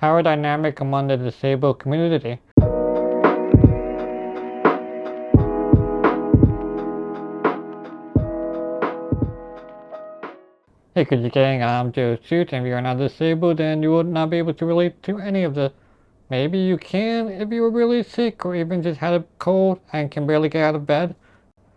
power dynamic among the disabled community. Hey, good gang, I'm Joe Sooch, and if you're not disabled, then you would not be able to relate to any of this. Maybe you can if you were really sick or even just had a cold and can barely get out of bed.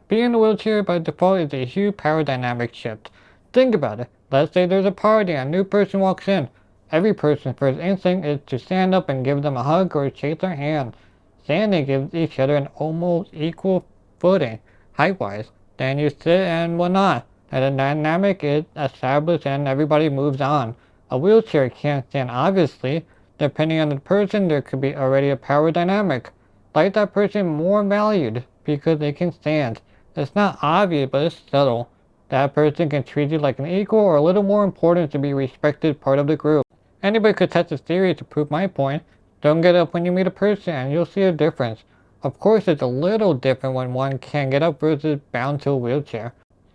Being in a wheelchair by default is a huge power dynamic shift. Think about it. Let's say there's a party and a new person walks in. Every person's first instinct is to stand up and give them a hug or shake their hand. Standing gives each other an almost equal footing, height-wise. Then you sit and whatnot. And the dynamic is established and everybody moves on. A wheelchair can't stand, obviously. Depending on the person, there could be already a power dynamic. Like that person more valued because they can stand. It's not obvious, but it's subtle. That person can treat you like an equal or a little more important to be a respected part of the group. Anybody could test this theory to prove my point. Don't get up when you meet a person and you'll see a difference. Of course, it's a little different when one can get up versus bound to a wheelchair.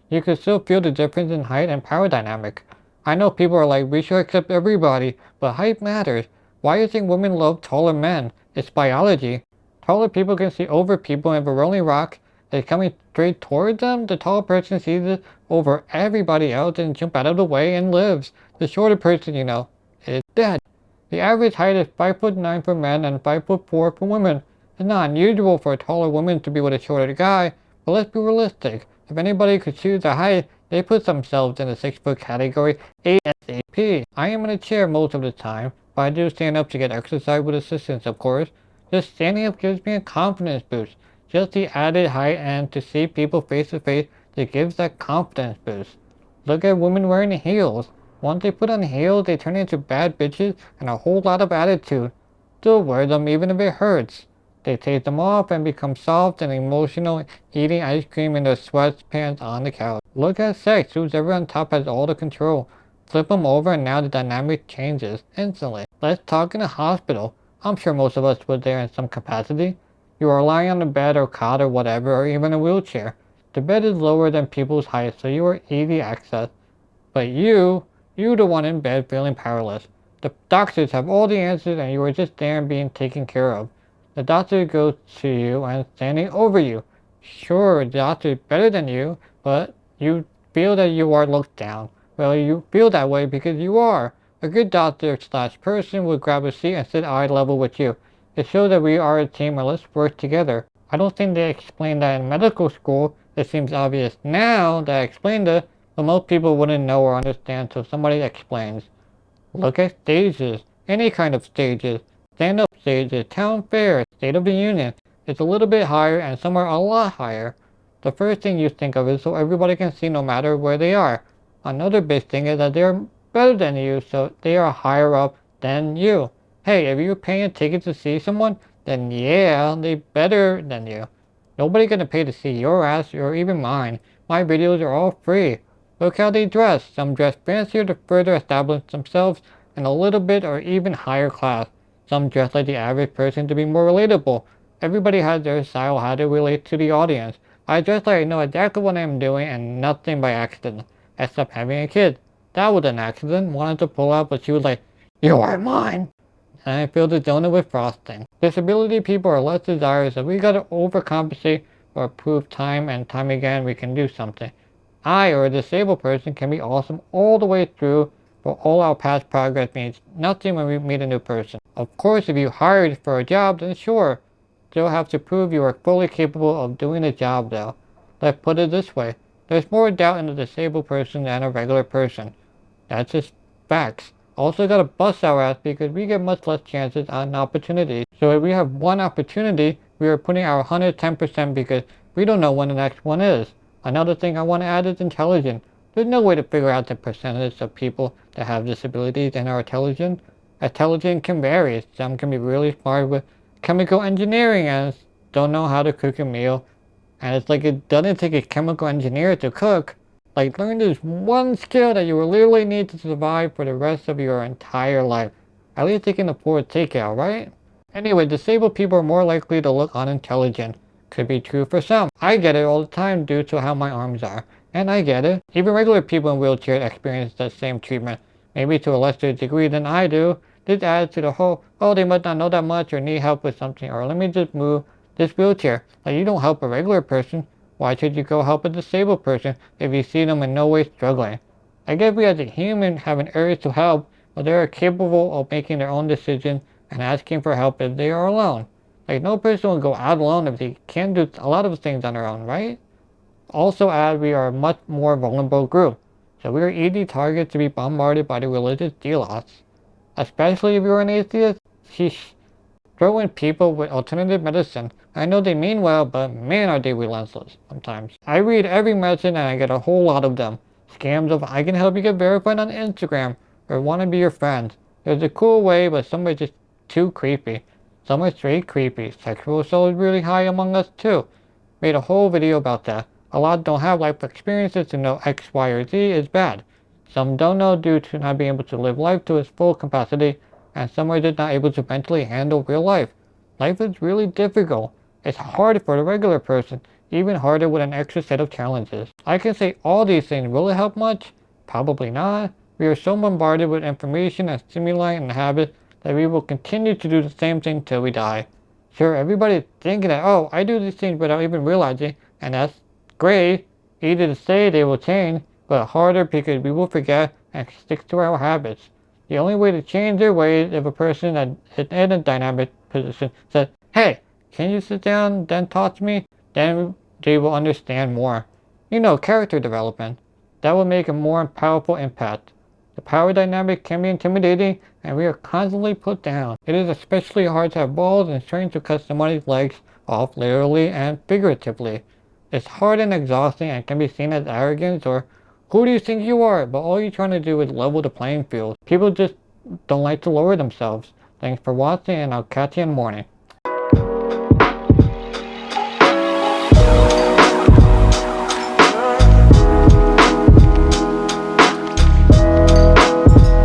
You can still feel the difference in height and power dynamic. I know people are like, we should accept everybody, but height matters. Why do you think women love taller men? It's biology. Taller people can see over people, and if a rolling rock is coming straight towards them, the tall person sees it over everybody else and jumps out of the way and lives. The shorter person, is dead. The average height is 5'9" for men and 5'4" for women. It's not unusual for a taller woman to be with a shorter guy, but let's be realistic. If anybody could choose a height, they put themselves in the 6-foot category ASAP. I am in a chair most of the time, but I do stand up to get exercise with assistance, of course. Just standing up gives me a confidence boost. Just the added height and to see people face to face, it gives that confidence boost. Look at women wearing heels. Once they put on heels, they turn into bad bitches and a whole lot of attitude. Still wear them even if it hurts. They take them off and become soft and emotional, eating ice cream in their sweatpants on the couch. Look at sex, whoever on top has all the control. Flip them over and now the dynamic changes instantly. Let's talk in a hospital. I'm sure most of us were there in some capacity. You are lying on a bed or cot or whatever, or even a wheelchair. The bed is lower than people's height, so you are easy access. But you're the one in bed feeling powerless. The doctors have all the answers and you are just there and being taken care of. The doctor goes to you and standing over you. Sure, the doctor is better than you, but you feel that you are looked down. Well, you feel that way because you are. A good doctor / person would grab a seat and sit eye level with you. It shows that we are a team and let's work together. I don't think they explained that in medical school. It seems obvious now that I explained it, but most people wouldn't know or understand till somebody explains. Look at stages. Any kind of stages. Stand-up stages, town fair, State of the Union. It's a little bit higher and some are a lot higher. The first thing you think of is so everybody can see no matter where they are. Another big thing is that they're better than you, so they are higher up than you. Hey, if you're paying a ticket to see someone, then yeah, they're better than you. Nobody gonna pay to see your ass or even mine. My videos are all free. Look how they dress. Some dress fancier to further establish themselves in a little bit or even higher class. Some dress like the average person to be more relatable. Everybody has their style how to relate to the audience. I dress like I know exactly what I'm doing and nothing by accident, except having a kid. That was an accident. Wanted to pull out, but she was like, "You are mine." And I filled the donut with frosting. Disability people are less desirous, so we gotta overcompensate or prove time and time again we can do something. I, or a disabled person, can be awesome all the way through, but all our past progress means nothing when we meet a new person. Of course, if you hired for a job, then sure. Still have to prove you are fully capable of doing the job though. Let's put it this way. There's more doubt in a disabled person than a regular person. That's just facts. Also gotta bust our ass because we get much less chances on opportunities. So if we have one opportunity, we are putting our 110% because we don't know when the next one is. Another thing I want to add is intelligence. There's no way to figure out the percentage of people that have disabilities and are intelligent. Intelligence can vary. Some can be really smart with chemical engineering and don't know how to cook a meal. And it's like it doesn't take a chemical engineer to cook. Like learn this one skill that you will literally need to survive for the rest of your entire life. At least they can afford takeout, right? Anyway, disabled people are more likely to look unintelligent. Could be true for some. I get it all the time due to how my arms are. And I get it. Even regular people in wheelchairs experience the same treatment. Maybe to a lesser degree than I do. This adds to the whole, oh, they must not know that much or need help with something, or let me just move this wheelchair. Like, you don't help a regular person. Why should you go help a disabled person if you see them in no way struggling? I guess we as a human have an urge to help, but they are capable of making their own decisions and asking for help if they are alone. Like, no person will go out alone if they can't do a lot of things on their own, right? Also add we are a much more vulnerable group, so we are easy targets to be bombarded by the religious zealots. Especially if you're an atheist, sheesh. Throw in people with alternative medicine. I know they mean well, but man are they relentless sometimes. I read every medicine and I get a whole lot of them. Scams of I can help you get verified on Instagram or want to be your friend. There's a cool way, but some are just too creepy. Some are straight creepy. Sexual assault is really high among us too. Made a whole video about that. A lot don't have life experiences to know X, Y, or Z is bad. Some don't know due to not being able to live life to its full capacity, and some are just not able to mentally handle real life. Life is really difficult. It's hard for the regular person, even harder with an extra set of challenges. I can say all these things, will it help much? Probably not. We are so bombarded with information and stimuli and habits that we will continue to do the same thing till we die. Sure, everybody's thinking that, oh, I do these things without even realizing, and that's great. Easy to say they will change, but harder because we will forget and stick to our habits. The only way to change their ways if a person that is in a dynamic position says, hey, can you sit down, then talk to me? Then they will understand more. You know, character development. That will make a more powerful impact. The power dynamic can be intimidating and we are constantly put down. It is especially hard to have balls and strength to cut somebody's legs off literally and figuratively. It's hard and exhausting and can be seen as arrogance or who do you think you are? But all you're trying to do is level the playing field. People just don't like to lower themselves. Thanks for watching and I'll catch you in the morning.